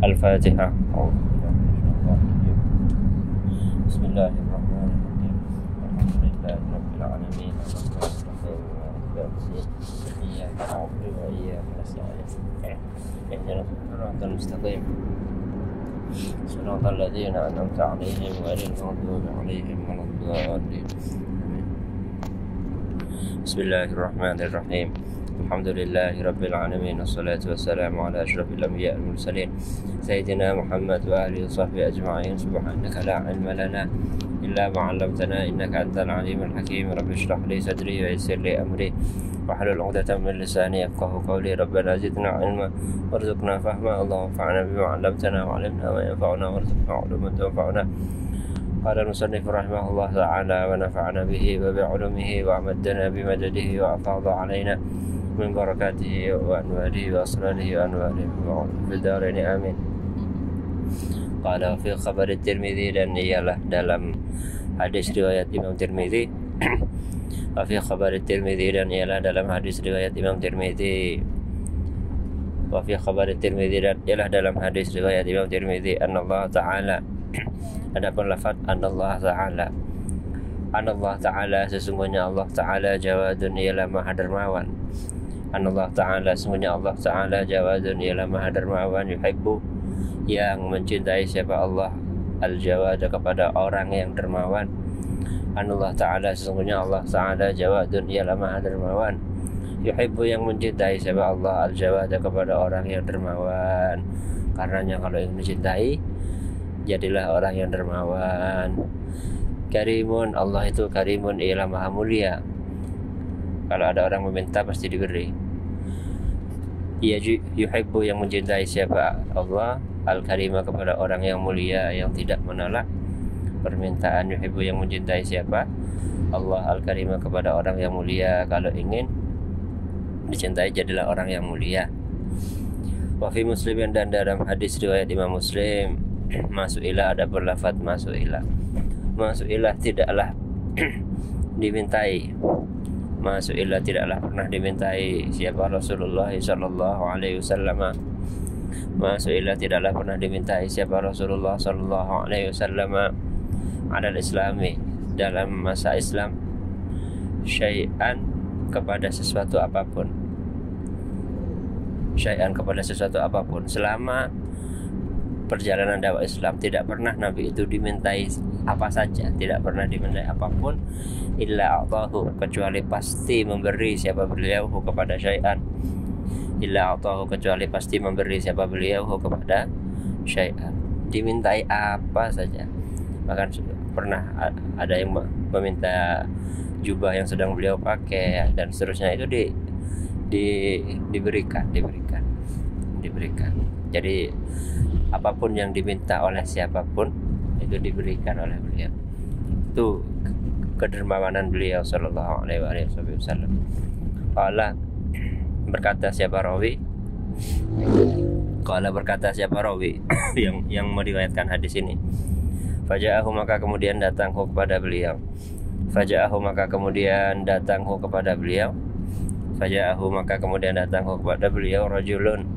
الفاتحة. أعوذ بالله من الشيطان الرجيم. بسم الله الرحمن الرحيم. الحمد لله رب العالمين الرحمن الرحيم مالك يوم الدين إياك نعبد وإياك نستعين اهدنا الصراط المستقيم صراط الذين أنعمت عليهم غير المغضوب عليهم ولا الضالين. بسم الله الرحمن الرحيم. الحمد لله رب العالمين والصلاة والسلام على أشرف الأنبياء والمرسلين سيدنا محمد وآله وصحبه أجمعين. سبحانك لا علم لنا إلا ما علمتنا إنك أنت العليم الحكيم. رب اشرح لي صدري ويسر لي أمري واحلل عقدة من لساني يفقهوا قولي. ربنا زدنا علما وارزقنا فهما. اللهم انفعنا بما علمتنا وعلمنا ما ينفعنا وارزقنا علوما تنفعنا. قال المصنف رحمه الله تعالى ونفعنا به وبعلومه وأمدنا بمدده وأفاض علينا من بركاته وأنواله وأسراره وأنواله في الدارين آمين. قال في خبر الترمذي, dan ialah dalam hadis riwayat Imam Tirmidzi. Fi khabar Tirmidzi, dan ialah dalam hadis riwayat Imam Tirmidzi. Wa fi khabar Tirmidzi, dan ialah dalam hadis riwayat Imam Tirmidzi. Anallah Ta'ala, adapun lafaz anallah Ta'ala, anallah Ta'ala, sesungguhnya Allah Ta'ala jawadun, ialah maha dermawan. Anallah Ta'ala, sesungguhnya Allah Ta'ala jawadun, ialah maha dermawan. Yuhibbu, yang mencintai siapa Allah, al-jawad, kepada orang yang dermawan. Anallah Ta'ala, sesungguhnya Allah Ta'ala jawadun, ialah maha dermawan. Yuhibbu, yang mencintai siapa Allah, al-jawad, kepada orang yang dermawan. Karenanya kalau ingin mencintai, jadilah orang yang dermawan. Karimun, Allah itu karimun, ialah maha mulia. Kalau ada orang meminta pasti diberi. Yuhibbu, yang mencintai siapa Allah, al-karima, kepada orang yang mulia yang tidak menolak permintaan. Yuhibbu, yang mencintai siapa Allah, al-karima, kepada orang yang mulia. Kalau ingin dicintai, jadilah orang yang mulia. Wa fi Muslimin, dan dalam hadis riwayat Imam Muslim, masu'ilah, ada berlafaz masu'ilah. Masu'ilah tidaklah dimintai. Masu'ilah tidaklah pernah dimintai siapa Rasulullah sallallahu alaihi wasallam. Masu'ilah tidaklah pernah dimintai siapa Rasulullah sallallahu alaihi wasallam adal islami, dalam masa Islam, syai'an, kepada sesuatu apapun. Syai'an, kepada sesuatu apapun. Selama perjalanan dakwah Islam tidak pernah Nabi itu dimintai apa saja, tidak pernah dimintai apapun, illa a'tahu, kecuali pasti memberi siapa beliau kepada syai'an. Illa a'tahu, kecuali pasti memberi siapa beliau kepada syai'an. Dimintai apa saja. Bahkan pernah ada yang meminta jubah yang sedang beliau pakai dan seterusnya, itu diberikan. Jadi apapun yang diminta oleh siapapun itu diberikan oleh beliau. Itu kedermawanan beliau sallallahu alaihi wasallam. Qala, berkata siapa rawi? Qala, berkata siapa rawi yang meriwayatkan hadis ini. Faja'ahu, maka kemudian datang kepada beliau. Faja'ahu, maka kemudian datang kepada beliau. Faja'ahu, maka kemudian datang kepada beliau rajulun,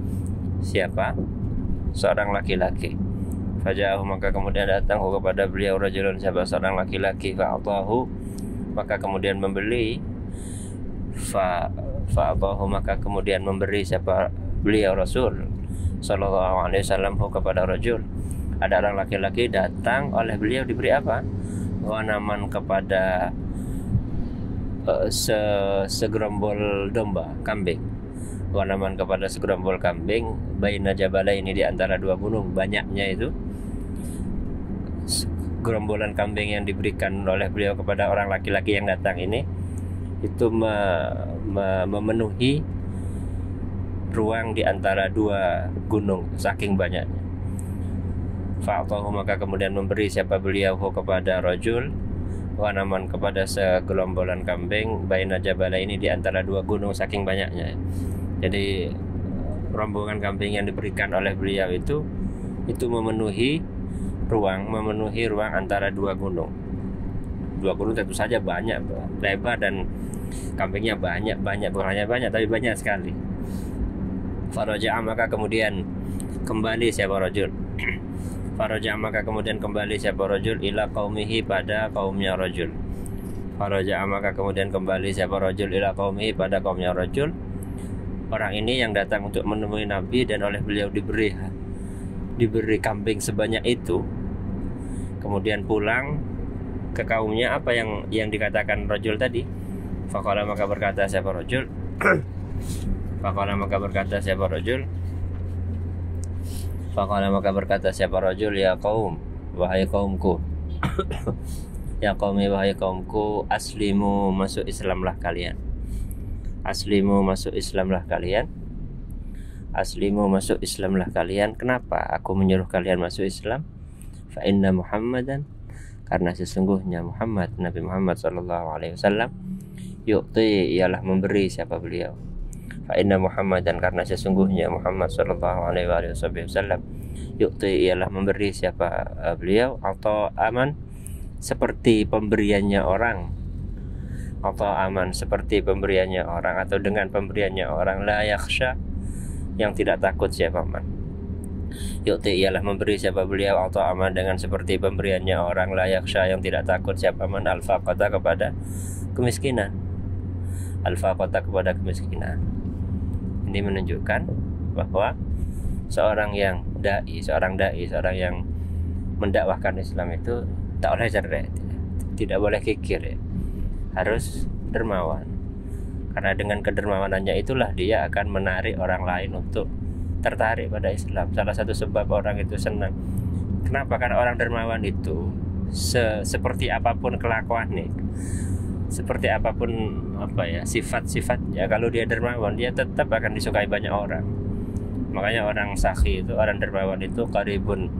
siapa? Seorang laki-laki. Faja'ahu, maka kemudian datang kepada beliau rajulun, siapa? Seorang laki-laki. Fa'atahu, maka kemudian membeli. Fa'atahu, maka kemudian memberi siapa beliau Rasul sallallahu alaihi wasallam kepada rajul. Ada orang laki-laki datang, oleh beliau diberi apa? Ghanaman, kepada segerombol domba, kambing. Ghanaman, kepada segerombol kambing. Baina jabalaini, di antara dua gunung. Banyaknya itu gerombolan kambing yang diberikan oleh beliau kepada orang laki-laki yang datang ini, itu memenuhi ruang di antara dua gunung, saking banyaknya. Fa'atahu, maka kemudian memberi siapa beliau kepada rajul ghanaman, kepada segelombolan kambing. Baina jabalaini, di antara dua gunung, saking banyaknya. Jadi rombongan kambing yang diberikan oleh beliau itu memenuhi ruang antara dua gunung. Dua gunung tentu saja banyak, lebar, dan kambingnya banyak, bukan hanya banyak tapi banyak sekali. Faraja'a maka kemudian kembali siapa rajul. Faraja'a maka kemudian kembali siapa rajul ila qaumihi pada kaumnya rajul. Faraja'a maka kemudian kembali siapa rajul ila qaumihi pada kaumnya rajul. Orang ini yang datang untuk menemui Nabi dan oleh beliau diberi kambing sebanyak itu, kemudian pulang ke kaumnya, apa yang dikatakan rajul tadi? Faqala maka berkata siapa rajul Faqala maka berkata siapa rajul Faqala maka berkata siapa rajul, ya qaum, wahai kaumku. Ya qaumi, wahai kaumku, aslimu, masuk Islamlah kalian. Aslimu, masuk Islamlah kalian. Aslimu, masuk Islamlah kalian. Kenapa aku menyuruh kalian masuk Islam? Fa inna Muhammadan, karena sesungguhnya Muhammad, Nabi Muhammad SAW, yu'ti, ialah memberi siapa beliau. Fa inna Muhammadan, karena sesungguhnya Muhammad SAW, yu'ti, ialah memberi siapa beliau, atau aman, seperti pemberiannya orang, atau aman, seperti pemberiannya orang, atau dengan pemberiannya orang, la yakhsha, yang tidak takut siapa man. Yu'ti, ialah memberi siapa beliau, atau aman, dengan seperti pemberiannya orang, la yakhsha, yang tidak takut siapa man, al-faqata, kepada kemiskinan. Al-faqata, kepada kemiskinan. Ini menunjukkan bahwa seorang dai, seorang yang mendakwahkan Islam itu tak boleh cerai, tidak boleh kikir, ya. Harus dermawan, karena dengan kedermawanannya itulah dia akan menarik orang lain untuk tertarik pada Islam. Salah satu sebab orang itu senang. Kenapa? Karena orang dermawan itu seperti apapun kelakuannya, seperti apapun sifat-sifatnya, kalau dia dermawan, dia tetap akan disukai banyak orang. Makanya orang sakhi itu, orang dermawan itu qaribun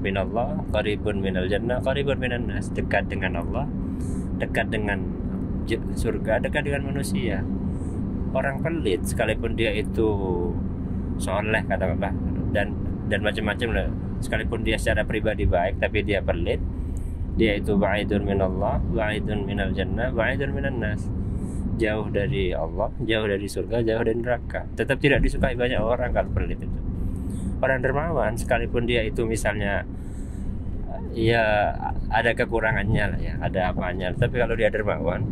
minallah, qaribun minal jannah, qaribun minan nas, dekat dengan Allah, dekat dengan surga, dekat dengan manusia. Orang pelit, sekalipun dia itu soleh katakanlah, dan macam-macam lah, sekalipun dia secara pribadi baik, tapi dia pelit, dia itu ba'idun minallah, ba'idun minal jannah, ba'idun minan nas, jauh dari Allah, jauh dari surga, jauh dari neraka, tetap tidak disukai banyak orang kalau pelit itu. Orang dermawan, sekalipun dia itu misalnya ya ada kekurangannya lah, ya ada apanya, tapi kalau dia dermawan,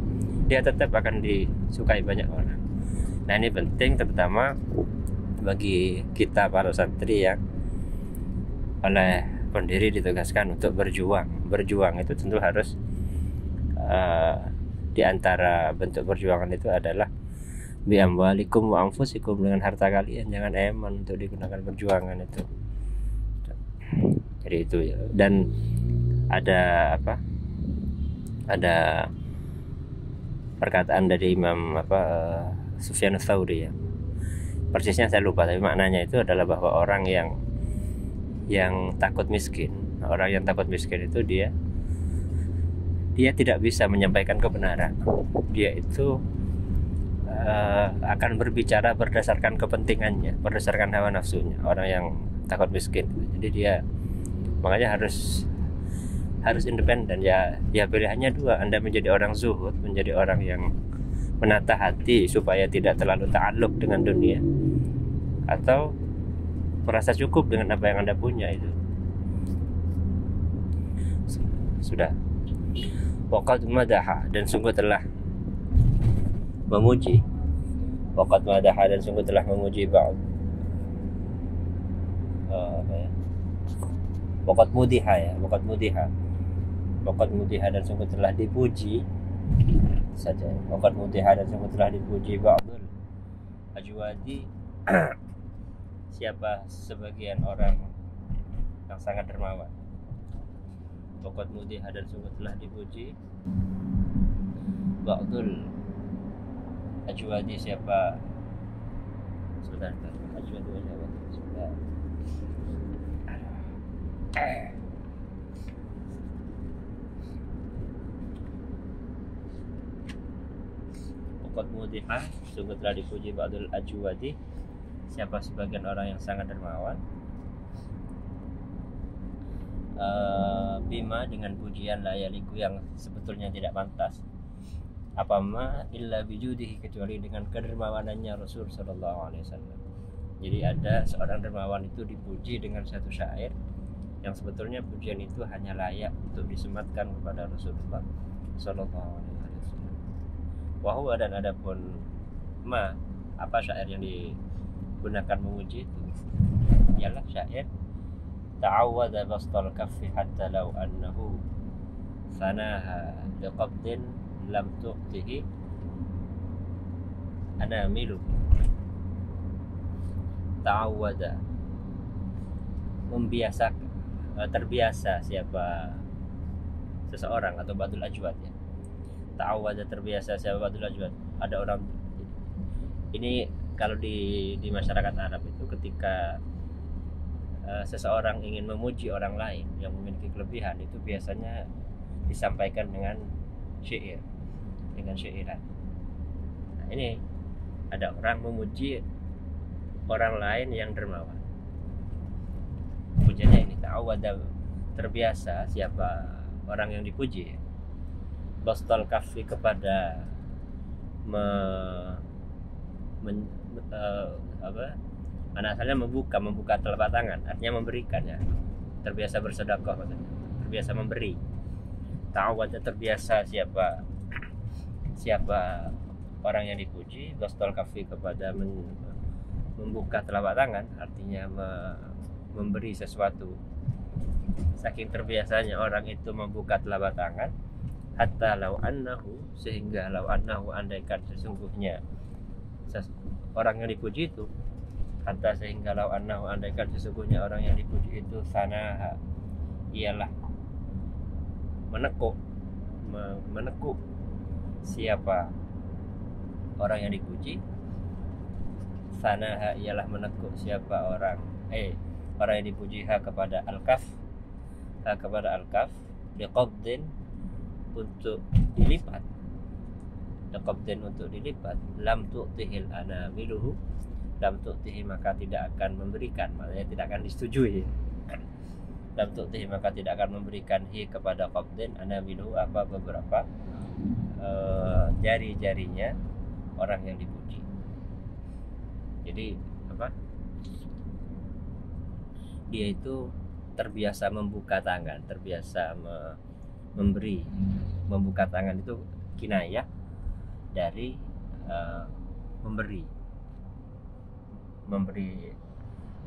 dia tetap akan disukai banyak orang. Nah, ini penting terutama bagi kita para santri yang oleh pendiri ditugaskan untuk berjuang itu tentu harus di antara bentuk perjuangan itu adalah bi amwalikum wa anfusikum, dengan harta kalian, jangan eman untuk digunakan perjuangan itu. Jadi itu ya. Dan ada perkataan dari Imam Sufyan Tsauri, ya. Persisnya saya lupa, tapi maknanya itu adalah bahwa orang yang takut miskin, orang yang takut miskin itu dia tidak bisa menyampaikan kebenaran. Dia itu akan berbicara berdasarkan kepentingannya, berdasarkan hawa nafsunya. Orang yang takut miskin, jadi dia makanya harus independen, ya pilihannya dua. Anda menjadi orang zuhud, menjadi orang yang menata hati supaya tidak terlalu ta'alluq dengan dunia, atau merasa cukup dengan apa yang Anda punya itu. Sudah. Waqad madaha, dan sungguh telah memuji. Waqad madaha, dan sungguh telah memuji Waqad mudiha, ya. Waqad mudiha, dan sungguh telah dipuji saja. Waqad mudiha, dan sungguh telah dipuji ba'dul ajwadi, siapa sebagian orang yang sangat dermawan. Waqad mudiha, dan sungguh telah dipuji ba'dul ajwadi, siapa sebentar, ajwadi sebentar. Waqad mudiha, sungguh telah dipuji ba'dul ajwadi, siapa sebagian orang yang sangat dermawan, bima, dengan pujian la yaliku, yang sebetulnya tidak pantas, apa ma illa bijudihi, kecuali dengan kedermawanannya Rasul sallallahu alaihi wasallam. Jadi ada seorang dermawan itu dipuji dengan satu syair yang sebetulnya pujian itu hanya layak untuk disematkan kepada Rasulullah Sallallahu Alaihi Wasallam. Wahwa, dan adapun apa syair yang digunakan memuji itu ialah syair ta'awwadha bastal kaffi hatta law annahu fanaha liqabdin lam tu'tihi anamilu. Ta'awwadha, terbiasa siapa seseorang, atau badul ajwad ya. Ta'awwadha, terbiasa siapa badul ajwad. Ada orang ini kalau di masyarakat Arab itu ketika seseorang ingin memuji orang lain yang memiliki kelebihan, itu biasanya disampaikan dengan syair, dengan syairan. Nah, ini ada orang memuji orang lain yang dermawan. Pujiannya ini ta'awwadha, terbiasa siapa orang yang dipuji, bastal kafi, kepada asalnya membuka telapak tangan, artinya memberikan ya. Terbiasa bersedekah maksudnya, terbiasa memberi. Ta'awwadha, terbiasa siapa orang yang dipuji, bastal kafi, kepada membuka telapak tangan, artinya memberi sesuatu. Saking terbiasanya orang itu membuka telapak tangan, hatta law annahu, sehingga law annahu, andaikan sesungguhnya orang yang dipuji itu, hatta sehingga law annahu, andaikan sesungguhnya orang yang dipuji itu, sanaha, ialah menekuk siapa orang yang dipuji, sanaha, ialah menekuk siapa orang yang dipuji, kepada al-kaf, liqabdin, untuk dilipat, lam tu'tihil anamiluhu, lam tu'tihi, maka tidak akan memberikan, maknanya tidak akan disetujui. Lam tu'tihi, maka tidak akan memberikan kepada qabdin, anamiluhu, beberapa jari-jarinya orang yang dipuji. Jadi dia itu terbiasa membuka tangan, terbiasa memberi. Membuka tangan itu kinayah dari memberi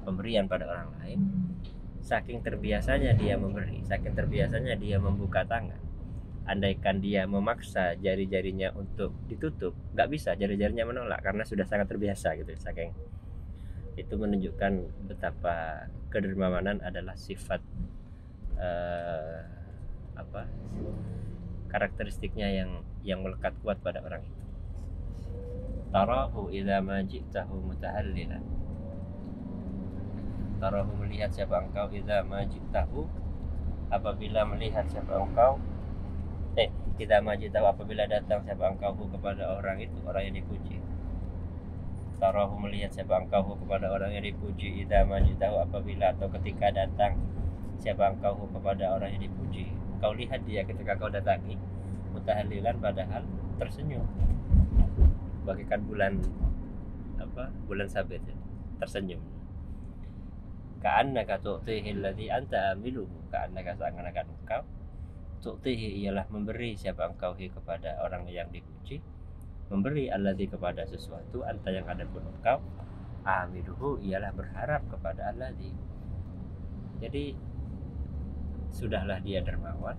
pemberian pada orang lain. Saking terbiasanya dia memberi, saking terbiasanya dia membuka tangan, andaikan dia memaksa jari-jarinya untuk ditutup, nggak bisa, jari-jarinya menolak karena sudah sangat terbiasa gitu. Saking itu menunjukkan betapa kedermawanan adalah sifat karakteristiknya yang melekat kuat pada orang itu. Tarahu idza ma ji'tahu mutahallilan. Tarahu, melihat siapa engkau, idza ma ji'tahu, apabila melihat siapa engkau, idza ma ji'tahu, apabila datang siapa engkau kepada orang itu, orang yang dipuji. Tarahu, melihat siapa engkau kepada orang yang dipuji, idza ma ji'tahu, apabila atau ketika datang siapa engkau kepada orang yang dipuji. Kau lihat dia ketika kau datangi, mutahallilan, padahal tersenyum, bagaikan bulan sabit ya, tersenyum. Ka'annaka tu'tihi alladhi anta amiluhu, ka'annaka, seakan-akan engkau, tu'tihi, ialah memberi siapa engkau kepada orang yang dipuji, memberi alladhi, kepada sesuatu, anta, yang ada pun engkau, amiluhu, ialah berharap kepada alladhi. Jadi sudahlah dia dermawan,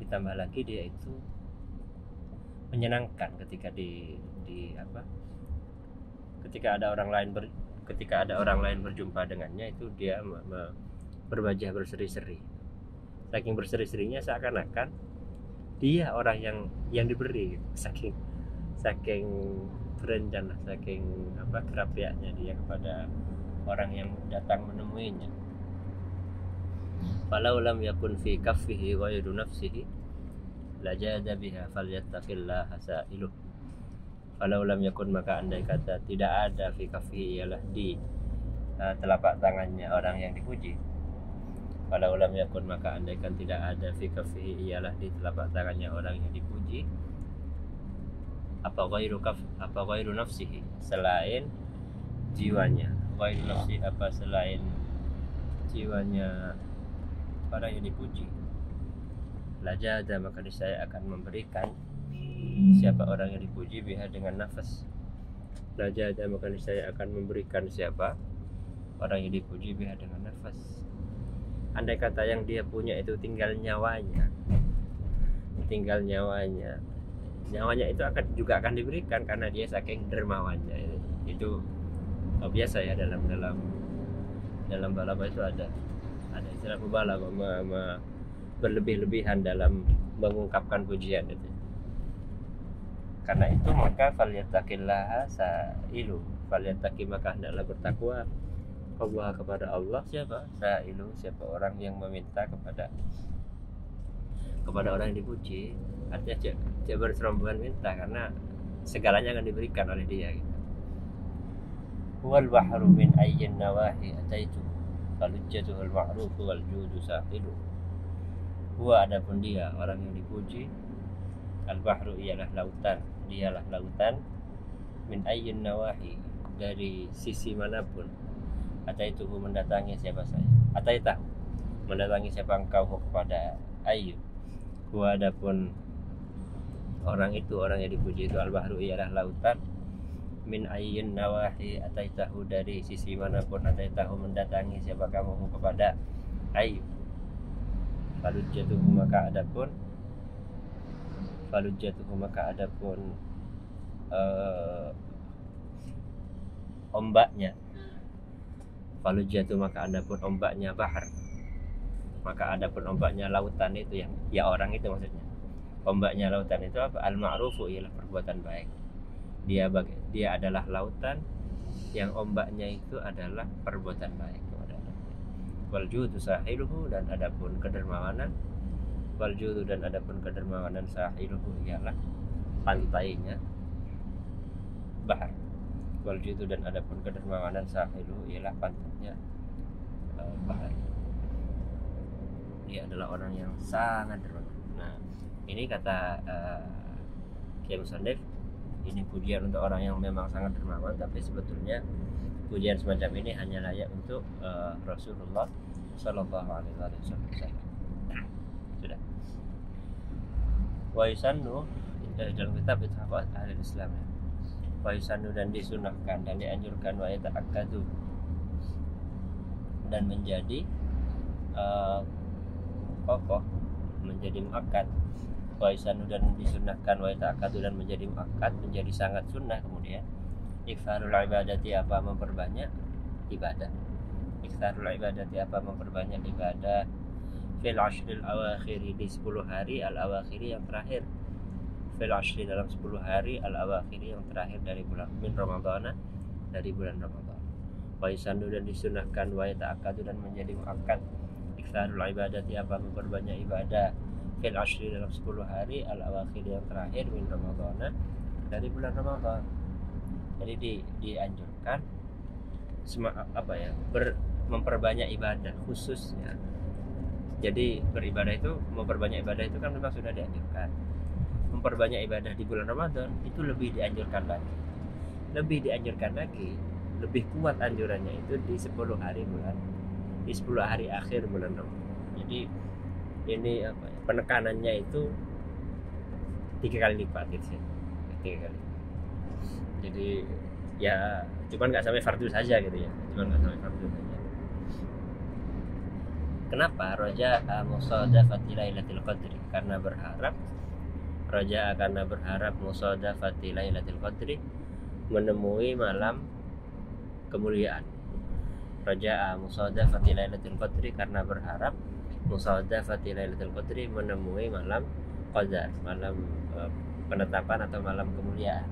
ditambah lagi dia itu menyenangkan ketika ketika ada orang lain berjumpa dengannya, itu dia berwajah berseri-seri. Saking berseri-serinya seakan-akan dia orang yang diberi, saking berencana, saking kerapiannya dia kepada orang yang datang menemuinya. Falau lam yakun fi kaffihi ghairu nafsihi lajada biha falyattaqillaha sa'iluh. Falau lam yakun, maka andai kata tidak ada fi kaffihi, ialah di telapak tangannya orang yang dipuji. Falau lam yakun, maka andaikan tidak ada fi kaffihi, ialah di telapak tangannya orang yang dipuji, apa ghairu nafsihi, selain jiwanya, ghairu nafsi, apa selain jiwanya orang yang dipuji. Lajada, maka niscaya akan memberikan siapa orang yang dipuji biha dengan nafas. Lajada, maka niscaya akan memberikan siapa orang yang dipuji biha dengan nafas. Andai kata yang dia punya itu tinggal nyawanya, nyawanya itu juga akan diberikan karena dia saking dermawannya. Itu biasa ya, dalam balapa itu ada istilah mubalagh, berlebih-lebihan dalam mengungkapkan pujian itu. Karena itu maka falyattaqillaha sa'ilu, falyattaqi, maka hendaklah bertakwa Allah kepada Allah. Siapa? Sa'ilu, siapa orang yang meminta kepada orang yang dipuji. Artinya jangan berserombongan minta, karena segalanya akan diberikan oleh dia gitu. Huwal bahru min ayyin nawahi ataitu falujjatuhul ma'rufu wal judu sahilu. Huwa, adapun dia orang yang dipuji, al bahru ialah lautan, dialah lautan, min ayyin nawahi, dari sisi manapun, ataituhu, mendatangi siapa saya, ataitahu, mendatangi siapa engkau kepada ayyu. Huwa, adapun orang itu, orang yang dipuji itu, al bahru ialah lautan, min ayyin nawahi ataitahu, dari sisi manapun, ataitahu, mendatangi siapa kamu kepada ayyu. Falujjatuhu, maka adapun ombaknya. Falujjatu, maka adapun ombaknya bahar, maka adapun ombaknya lautan itu, yang ya orang itu maksudnya. Ombaknya lautan itu apa? Al-ma'rufu ialah perbuatan baik. Dia adalah lautan yang ombaknya itu adalah perbuatan baik kepada Allah. Wal judu sahiluhu, dan adapun kedermawanan. Wal judu, dan adapun kedermawanan, sahiluhu ialah pantainya bahar. Wal judu, dan adapun kedermawanan, sahiluhu ialah pantainya bahar. Dia adalah orang yang sangat dermawan. Nah, ini kata Kiai Musannif, ini pujian untuk orang yang memang sangat dermawan, tapi sebetulnya pujian semacam ini hanya layak untuk Rasulullah Sallallahu Alaihi Wasallam. Sudah. Wa yusannu, dalam kitab Ithaqat Ahli Islam, wa yusannu, dan disunahkan dan dianjurkan, wa yata'akkadu, dan menjadi kokoh, menjadi muakkad. Wa yusannu, dan disunahkan, wa yata'akkadu, dan menjadi muakkad, menjadi sangat sunnah. Kemudian iktharul ibadati, apa memperbanyak ibadah. Iktharul ibadati, apa memperbanyak ibadah. Fil ashril awakhiri, di 10 hari al-awakhiri yang terakhir. Fil ashri, dalam 10 hari al-awakhiri yang terakhir dari bulan min Ramadhana, dari bulan Ramadan. Wa yusannu, dan disunahkan, wa yata'akkadu, dan menjadi muakkad. Iktharul ibadati, apa memperbanyak ibadah. Fil ashri, dalam 10 hari al-awakhiri yang terakhir min Ramadhana, dari bulan Ramadan. Jadi dianjurkan memperbanyak ibadah khususnya. Jadi beribadah itu, memperbanyak ibadah itu kan memang sudah dianjurkan. Memperbanyak ibadah di bulan Ramadan itu lebih dianjurkan lagi. Lebih kuat anjurannya itu di 10 hari akhir bulan Ramadan. Jadi ini penekanannya itu 3 kali lipat gitu ya. 3 kali. Jadi ya cuman nggak sampai fardu saja gitu ya. Kenapa? Raja'a musadafati lailatul qadri, karena berharap musadafati lailatul qadri, menemui malam kemuliaan. Raja'a musadafati lailatul qadri, karena berharap musadafati lailatul qadri, menemui malam qadar, malam penetapan atau malam kemuliaan.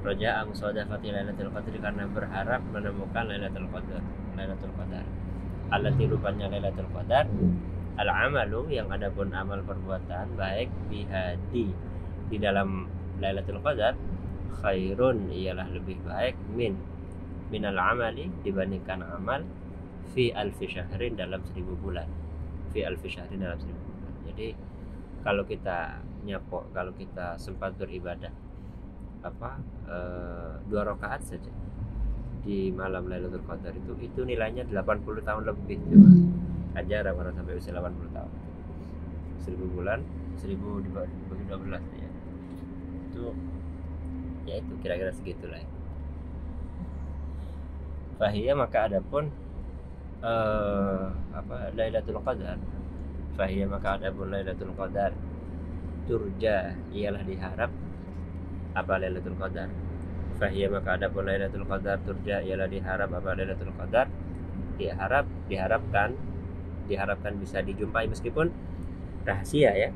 Raja'a musadafati lailatul qadri, karena berharap menemukan lailatul qadar. Allati, rupanya lailatul qadar, al-amalu, yang adapun amal perbuatan baik, bihadi, di dalam lailatul qadar, khairun, ialah lebih baik, minal amali, dibandingkan amal, fi alfi syahrin, dalam 1000 bulan. Jadi kalau kita sempat beribadah 2 rakaat saja di malam Lailatul Qadar itu nilainya 80 tahun lebih. Coba aja orang sampai usia 80 tahun. 1000 bulan, 1000 dibagi 12 ya. Itu ya itu kira-kira segitulah ya. Fahiyya maka adapun Lailatul Qadar. Fahiyya maka adapun Lailatul Qadar turja ialah diharap apa Lailatul Qadar. Fahiyya maka adapun Lailatul Qadar turja ialah diharap apa Lailatul Qadar. Diharapkan bisa dijumpai meskipun rahasia ya.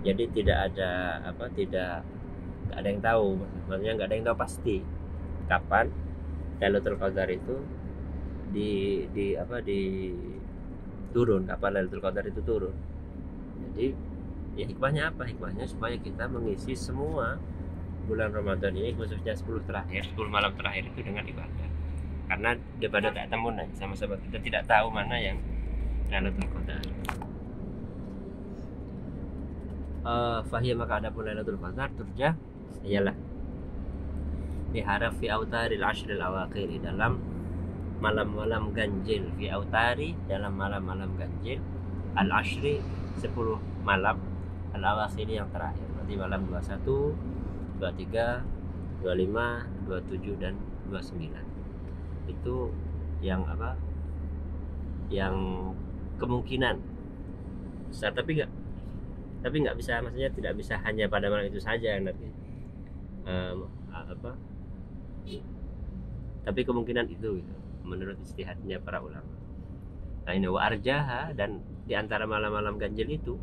Jadi tidak ada yang tahu, maksudnya nggak ada yang tahu pasti kapan Lailatul Qadar itu turun, kapan Lailatul Qadar itu turun. Jadi ya hikmahnya apa? Hikmahnya supaya kita mengisi semua bulan Ramadan ini, khususnya 10 malam terakhir itu dengan ibadah. Karena daripada tak temu sama-sama kita tidak tahu mana yang Lailatul Qadar. Fahiyya maka adapun Lailatul Qadar turja ialah diharap fi autaril ashril awakhir, dalam malam-malam ganjil, fi autari dalam malam-malam ganjil, al ashri 10 malam, al awakhir yang terakhir, berarti malam 21, 23, 25, 27 dan 29. Itu yang yang kemungkinan besar, tapi nggak bisa, maksudnya tidak bisa hanya pada malam itu saja nanti. Tapi kemungkinan itu gitu, menurut ijtihadnya para ulama. Nah ini wa arjaha, dan di antara malam-malam ganjil itu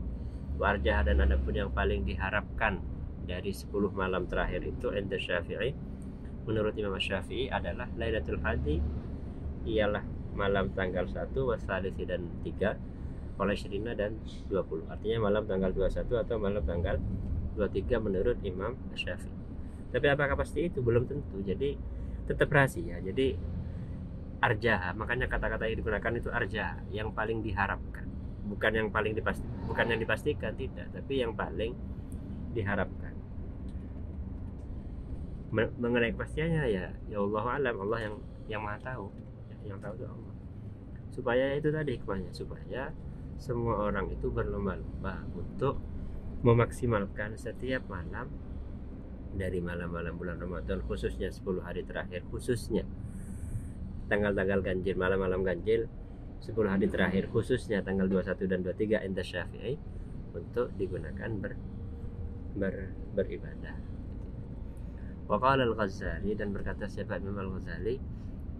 wa arjaha, dan adapun yang paling diharapkan dari 10 malam terakhir itu inda Syafi'i, menurut Imam Syafi'i adalah Lailatul Hadi, ialah malam tanggal 1 wasalisi dan 3 oleh Syirina dan 20, artinya malam tanggal 21 atau malam tanggal 23 menurut Imam Syafi'i. Tapi apakah pasti itu? Belum tentu. Jadi tetap rahasia. Jadi arjah, makanya kata-kata yang digunakan itu arjah, yang paling diharapkan, bukan yang paling bukan yang dipastikan, tidak, tapi yang paling diharapkan. Mengenai kepastiannya ya Allah alam, Allah yang maha tahu, yang tahu itu Allah. Supaya itu tadi hikmahnya, supaya semua orang itu berlomba-lomba untuk memaksimalkan setiap malam dari malam-malam bulan Ramadan, khususnya 10 hari terakhir, khususnya tanggal-tanggal ganjil, malam-malam ganjil 10 hari terakhir, khususnya tanggal 21 dan 23 inda Syafi'i, untuk digunakan beribadah. Wa qala al-Ghazali, dan berkata siapa Imam Al-Ghazali,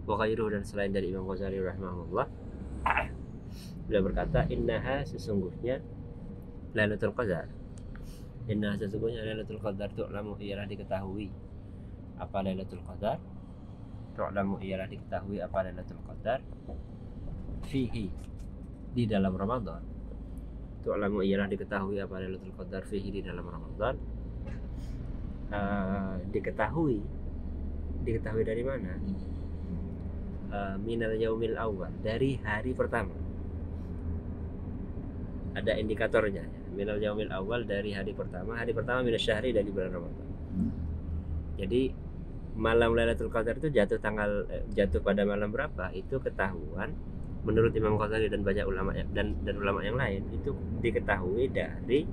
wa ghairuhu, dan selain dari Imam Ghazali rahimahullah, beliau berkata innaha, sesungguhnya Lailatul Qadar, innaha sesungguhnya Lailatul Qadar tu'lamu ialah diketahui apa Lailatul Qadar, tu'lamu ialah diketahui apa Lailatul Qadar, fihi, di dalam Ramadan. Tu'lamu ialah diketahui apa Lailatul Qadar, fihi, di dalam Ramadan. Diketahui dari mana? Minal yaumil awal, dari hari pertama. Ada indikatornya. Minal yaumil awal, dari hari pertama. Hari pertama minas syahri, dari bulan Ramadan. Jadi malam Lailatul Qadar itu jatuh pada malam berapa? Itu ketahuan menurut Imam Ghazali dan banyak ulama dan ulama yang lain, itu diketahui dari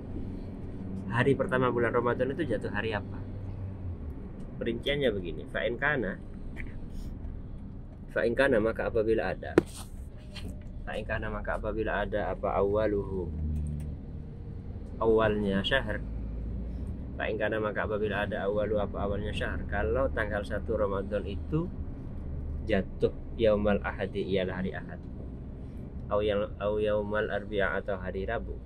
hari pertama bulan Ramadan itu jatuh hari apa. Perinciannya begini, fa'in kana maka apabila ada apa awaluhu, awalnya syahr. Fa'in kana maka apabila ada awalu, apa awalnya syahr, kalau tanggal 1 Ramadan itu jatuh yaumal ahadi, ialah hari Ahad, au yaumal arbi'a, atau hari Rabu.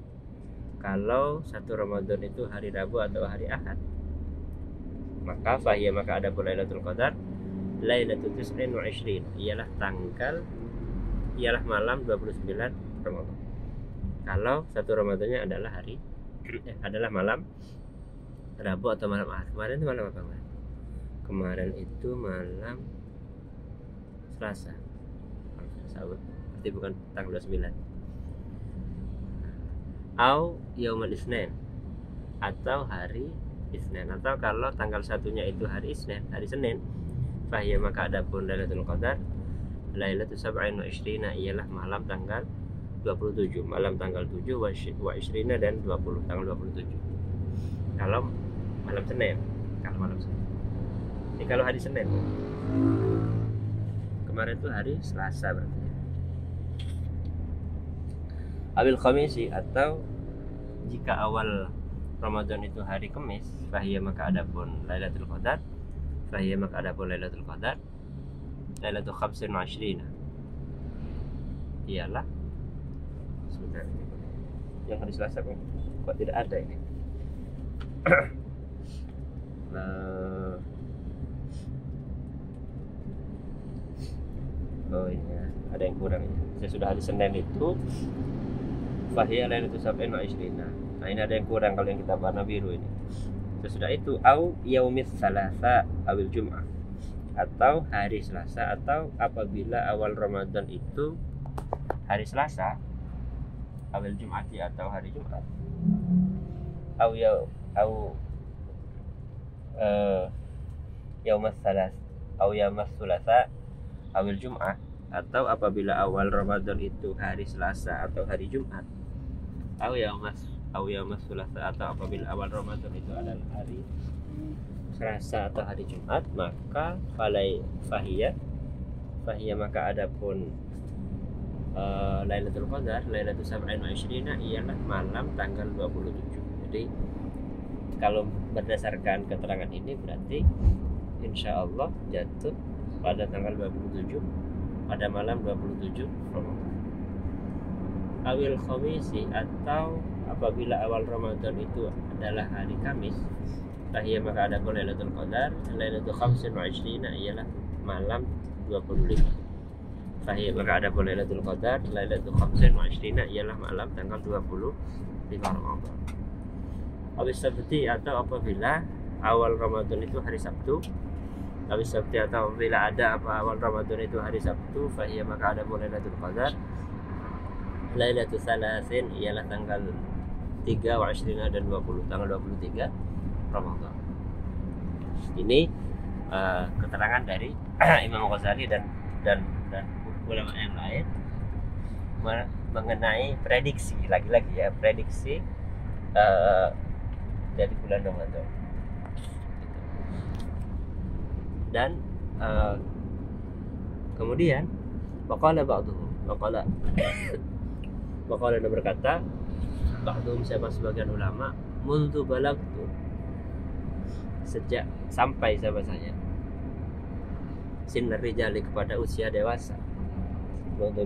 Kalau 1 Ramadan itu hari Rabu atau hari Ahad, maka fahiyya maka ada pun Lailatul Qadar Lailatul 29, ialah malam 29 Ramadan. Kalau 1 Ramadannya adalah malam Rabu atau malam Ahad. Kemarin itu malam apa? Kemarin itu malam Selasa. Berarti bukan tanggal 29. Au yaumul Isnin, atau hari Isnin. Atau kalau tanggal 1-nya itu hari Senin, Fahiya maka adapun Lailatul Qadar Lailatul Sab'in wa Ishrina ialah malam tanggal 27, malam tanggal 7 wa Ishrina dan 20, tanggal 27. Kalau malam Senin, kalau malam Senin. Ini kalau hari Senin. Kemarin itu hari Selasa berarti. Awil Khamisi, atau jika awal Ramadan itu hari Kamis, fahiya maka adapun Lailatul Qadar, fahiya maka adapun Lailatul Qadar Lailatul Khamsin wa Ishrina ialah sebentar ini. Yang hari Selasa kok tidak ada ini. Oh ini ya, ada yang kurang ya. Saya sudah hari Senin itu fahiya Lailatul Sab'in wa Ishrina. Nah ini ada yang kurang kalau yang kita warna biru ini. Sesudah itu au yaumis salasa awil Jum'ah, atau hari Selasa, atau apabila awal Ramadan itu hari Selasa awil Jum'ati, atau hari Jumat. Au yaumas salas au yaumas sulasa awil Jum'ah, atau apabila awal Ramadan itu hari Selasa atau hari Jumat. Au yaumas sulasa, atau apabila awal Ramadan itu adalah hari Selasa atau hari Jumat, maka fahiya maka adapun Lailatul Qadar Lailatul Sab'in wa Ishrina ialah malam tanggal 27. Jadi kalau berdasarkan keterangan ini berarti insya Allah jatuh pada tanggal 27, pada malam 27 Ramadan. Awil Khamisi, atau apabila awal Ramadan itu adalah hari Kamis, fahiya maka adapun Lailatul Qadar Lailatul Khamsin wa Ishrina ialah malam 25. Fahiya maka adapun Lailatul Qadar Lailatul Khamsin wa Ishrina ialah malam tanggal 25 Ramadan. Awis Sabti, atau apabila awal Ramadan itu hari Sabtu. Awis Sabti, atau apabila ada awal Ramadan itu hari Sabtu, fahiya maka adapun Lailatul Qadar Lailatul Salasin ialah tanggal 3 wa Ishrina dan 20, tanggal 23 Ramadan. Ini keterangan dari Imam Ghazali dan ulama yang lain mengenai prediksi, lagi-lagi ya, prediksi dari bulan Ramadan. Dan kemudian waqala ada berkata ba'dhum, siapa sebagian ulama, mundu balagtu, sejak sampai siapa saya sinar rijali, kepada usia dewasa. Mundu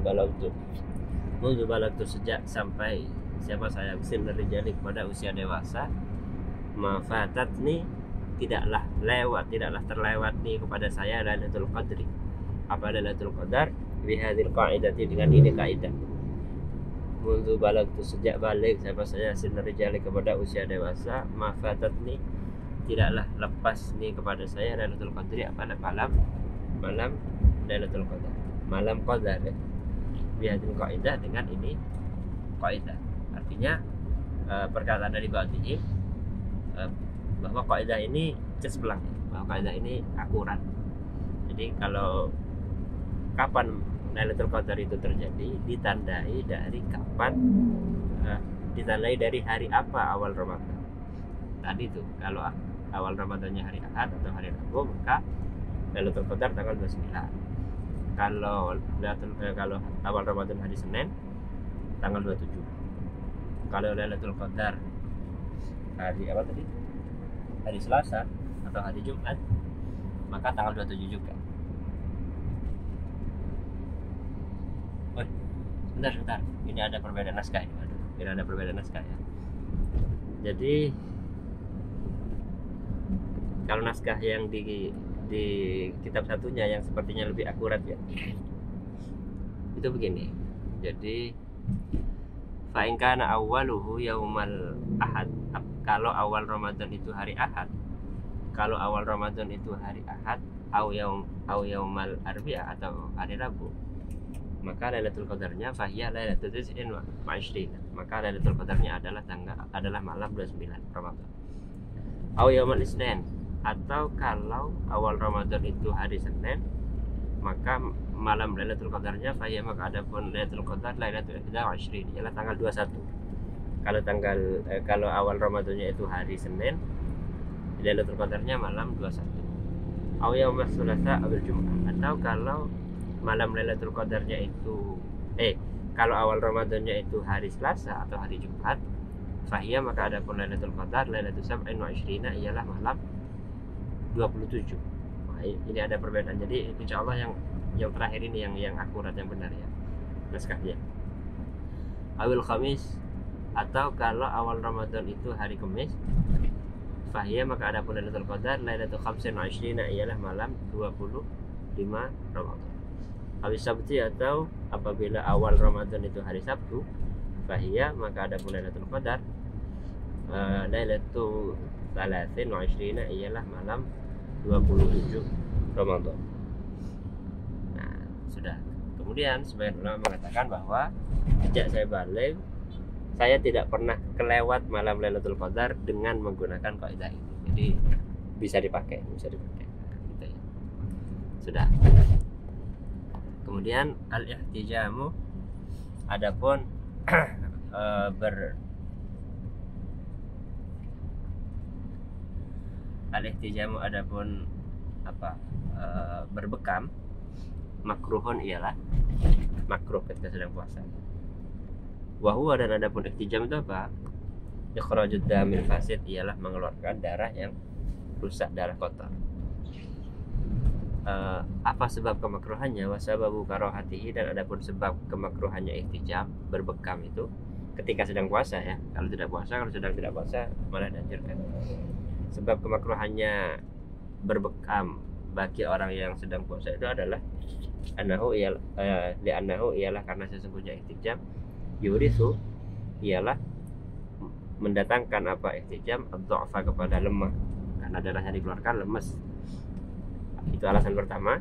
balagtu sejak sampai siapa saya sinar rijali, kepada usia dewasa. Mafatat nih, tidaklah terlewat nih kepada saya Lailatul Qadri. Apa Lailatul Qadar? Bihadil qaidati, dengan ini kaidah. Mundu balagtu, sejak balik siapa saya sinar rijali, kepada usia dewasa. Mafatat nih, tidaklah lepas nih kepada saya Lailatul Qadri. Apa malam Lailatul Qadar, malam Qadar ya. Bihadil qaidah, dengan ini kaidah. Artinya perkataan dari ba'dihim bahwa kaidah ini cesbelang, bahwa kaidah ini akurat. Jadi kalau kapan Lailatul Qadar itu terjadi ditandai dari kapan, ditandai dari hari apa awal Ramadan. Tadi tuh kalau awal Ramadannya hari Ahad atau hari Rabu, maka Lailatul Qadar tanggal 29. Kalau awal Ramadan hari Senin tanggal 27. Kalau Lailatul Qadar hari apa tadi? Hari Selasa atau hari Jumat, maka tanggal 27 juga. Bentar. Ini ada perbedaan naskah ini. Ini ada perbedaan naskah ya. Jadi kalau naskah yang di kitab satunya yang sepertinya lebih akurat ya, itu begini. Jadi fa in kana awwaluhu yaumal ahad, kalau awal Ramadan itu hari Ahad, kalau awal Ramadan itu hari Ahad, au yaumal arbi'a, atau hari Rabu, maka Lailatul Qadarnya fahiya Lailatul Tis'in wa Ishrina, maka Lailatul Qadarnya adalah malam 29 Ramadan. Au yaumal Isnin, atau kalau awal Ramadan itu hari Senin, maka malam Lailatul Qadarnya fahiyya, maka adapun Lailatul Qadar Lailatul 21 ialah tanggal 21. Kalau awal Ramadannya itu hari Senin, Lailatul Qadarnya malam 21. Aw yaumul Tsulatsa aw Jumat, atau kalau malam Lailatul Qadarnya itu kalau awal Ramadannya itu hari Selasa atau hari Jumat, fahiyya, maka adapun Lailatul Qadar Lailatul 27 ialah malam 27. Nah, ini ada perbedaan. Jadi insya Allah yang terakhir ini yang akurat, yang benar ya naskahnya. Awil Khamis, atau kalau awal Ramadan itu hari Kamis, fahiyya, maka adapun Lailatul Qadar Lailatul 25 ialah malam 25 Ramadan. Awil Sabti, atau apabila awal Ramadan itu hari Sabtu, fahiyya, maka adapun Lailatul Qadar Lailatul 23 ialah malam 27 Ramadan. Nah, sudah. Kemudian sebagian ulama mengatakan bahwa sejak saya balik, saya tidak pernah kelewat malam Lailatul Qadar dengan menggunakan kaidah ini. Jadi bisa dipakai. Gitu ya. Sudah. Kemudian al-ihtijamu, adapun al-ihtijamu, adapun berbekam, makruhun ialah makruh ketika sedang puasa. Wahwa, dan adapun ihtijam itu apa? Ikhrajud damil fasid, ialah mengeluarkan darah yang rusak, darah kotor. Apa sebab kemakruhannya? Wasababu karohatihi, dan adapun sebab kemakruhannya ihtijam, berbekam itu ketika sedang puasa ya. Kalau tidak puasa, kalau sedang tidak puasa malah dianjurkan. Sebab kemakruhannya berbekam bagi orang yang sedang puasa itu adalah li'annahu ialah karena sesungguhnya ihtijam yurisu, ialah mendatangkan apa ihtijam ad-dha'fa, kepada lemah, karena darahnya dikeluarkan lemes. Itu alasan pertama.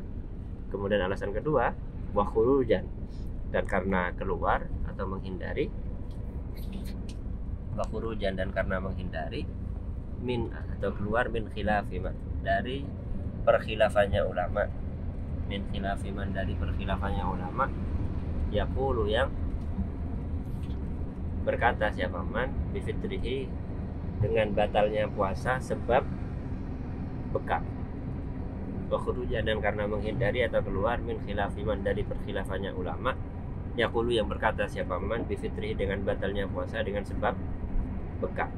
Kemudian alasan kedua, wa khurujan, dan karena keluar atau menghindari, wa khurujan, dan karena menghindari, min, atau keluar, min khilafiman, dari perkhilafannya ulama, min khilafiman, dari perkhilafannya ulama, yaqulu, yang berkata siapa man bifitrihi, dengan batalnya puasa sebab bekam. Wa khurujan, dan karena menghindari atau keluar, min khilafiman, dari perkhilafannya ulama, yaqulu, yang berkata siapa man bifitrihi, dengan batalnya puasa dengan sebab bekam.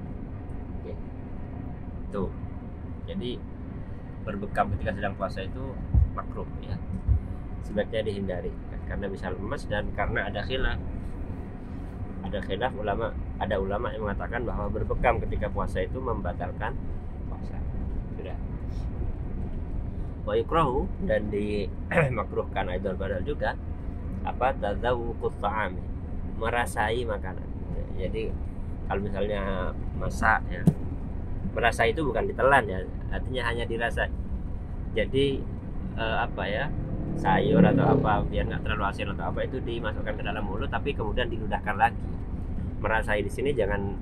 Tuh. Jadi berbekam ketika sedang puasa itu makruh ya. Sebaiknya dihindari karena bisa lemas, dan karena ada khilaf. Ada ulama yang mengatakan bahwa berbekam ketika puasa itu membatalkan puasa. Sudah. Wa yukrahu, dan dimakruhkan aidan badal juga apa tadzawuqut ta'ami, merasai makanan. Jadi kalau misalnya masak ya, merasa itu bukan ditelan ya, artinya hanya dirasa. Jadi sayur atau apa biar nggak terlalu asin atau apa itu dimasukkan ke dalam mulut, tapi kemudian diludahkan lagi. Merasai di sini jangan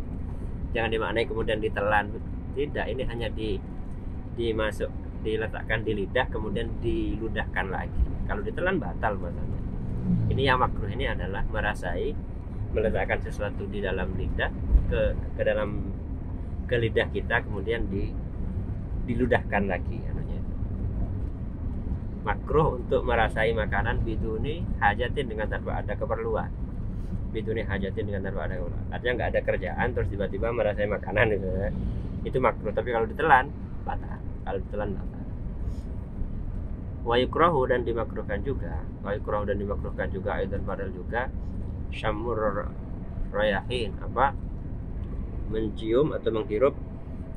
dimaknai kemudian ditelan, tidak. Ini hanya diletakkan di lidah kemudian diludahkan lagi. Kalau ditelan batal puasanya. Ini yang makruh ini adalah merasai, meletakkan sesuatu di dalam lidah ke lidah kita kemudian diludahkan lagi. Makruh untuk merasai makanan biduni hajatin, dengan tanpa ada keperluan. Biduni hajatin, dengan tanpa ada keperluan. Artinya nggak ada kerjaan terus tiba-tiba merasai makanan gitu ya. Itu makruh. Tapi kalau ditelan batal. Wa yukrahu, dan dimakruhkan juga aidan padal juga syamur rayahin, mencium atau menghirup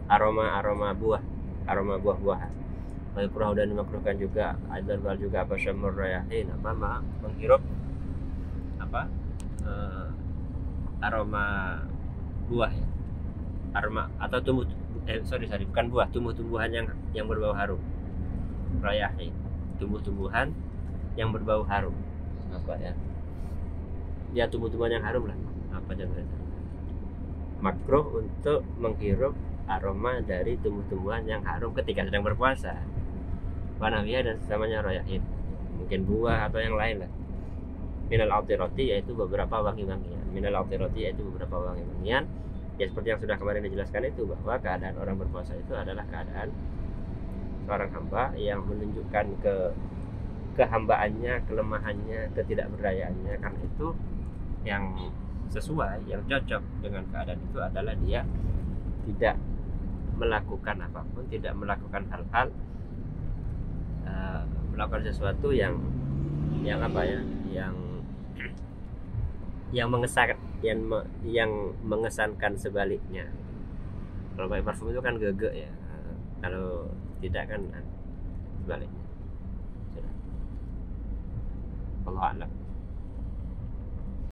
aroma buah-buahan. Wa yukrahu, dan dimakruhkan juga aidan padal juga syamur rayahin, menghirup aroma buah ya. Aroma atau bukan buah, tumbuh-tumbuhan yang berbau harum. Rayahin, tumbuh-tumbuhan yang berbau harum. Tumbuh-tumbuhan yang harum lah. Makruh untuk menghirup aroma dari tumbuh-tumbuhan yang harum ketika sedang berpuasa. Wanawiyah dan sesamanya royahin, mungkin buah atau yang lain lah. Minal autiroti yaitu beberapa wangi-wangian. Minal autiroti yaitu beberapa wangi-wangian. Ya seperti yang sudah kemarin dijelaskan itu, bahwa keadaan orang berpuasa itu adalah keadaan seorang hamba yang menunjukkan kehambaannya, kelemahannya, ketidakberdayaannya. Karena itu yang sesuai, yang cocok dengan keadaan itu adalah dia tidak melakukan apapun, tidak melakukan hal-hal melakukan sesuatu yang apa ya, yang mengesankan sebaliknya. Kalau pakai parfum itu kan gege ya, kalau tidak kan sebaliknya. Sudah. Allah a'lam.